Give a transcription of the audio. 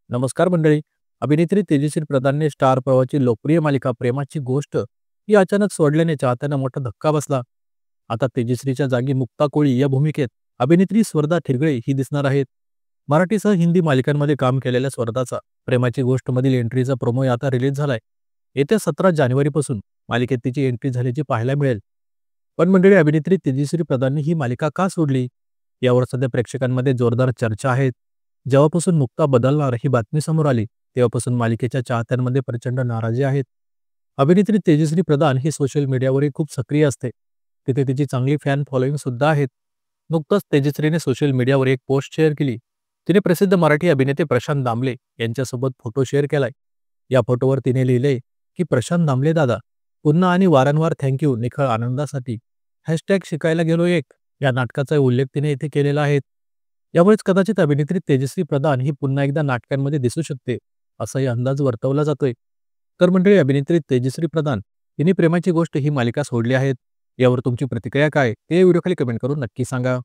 नमस्कार मंडळी. अभिनेत्री तेजश्री प्रधानने स्टार प्रवाहाची लोकप्रिय मालिका प्रेमाची गोष्ट ही अचानक सोडल्याने चाहत्यांना मोठा धक्का बसला. आता तेजश्रीच्या जागी मुक्ता कोळी या भूमिकेत अभिनेत्री स्वर्धा ठिरगळे ही दिसणार आहेत. मराठीसह हिंदी मालिकांमध्ये काम केलेल्या स्वर्धाचा प्रेमाची गोष्ट मधील एंट्रीचा प्रोमो आता रिलीज झालाय. येत्या 17 जानेवारीपासून मालिकेत तिची एंट्री झाल्याची पाहायला मिळेल. पण मंडळी, अभिनेत्री तेजश्री प्रधानने ही मालिका का सोडली, यावर सध्या प्रेक्षकांमध्ये जोरदार चर्चा आहे. जेव्हापासून मुक्ता बदलणार ही बातमी समोर आली, तेव्हापासून मालिकेच्या चाहत्यांमध्ये प्रचंड नाराजी आहेत. अभिनेत्री तेजश्री प्रधान ही सोशल मीडियावरही खूप सक्रिय असते. तिथे तिची चांगली फॅन फॉलोईंग सुद्धा आहेत. नुकताच तेजश्रीने सोशल मीडियावर एक पोस्ट शेअर केली. तिने प्रसिद्ध मराठी अभिनेते प्रशांत दामले यांच्यासोबत फोटो शेअर केलाय. या फोटोवर तिने लिहिलंय की प्रशांत दामले दादा, पुन्हा आणि वारंवार थँक्यू निखळ आनंदासाठी. हॅशटॅग शिकायला गेलो एक या नाटकाचा उल्लेख तिने इथे केलेला आहे. यामुळेच कदाचित अभिनेत्री तेजश्री प्रधान ही पुन्हा एकदा नाटकांमध्ये दिसू शकते, असाही अंदाज वर्तवला जातोय. तर मंडळी, अभिनेत्री तेजश्री प्रधान हिने प्रेमाची गोष्ट ही मालिका सोडली आहे. यावर तुमची प्रतिक्रिया काय, ते व्हिडिओ खाली कमेंट करून नक्की सांगा.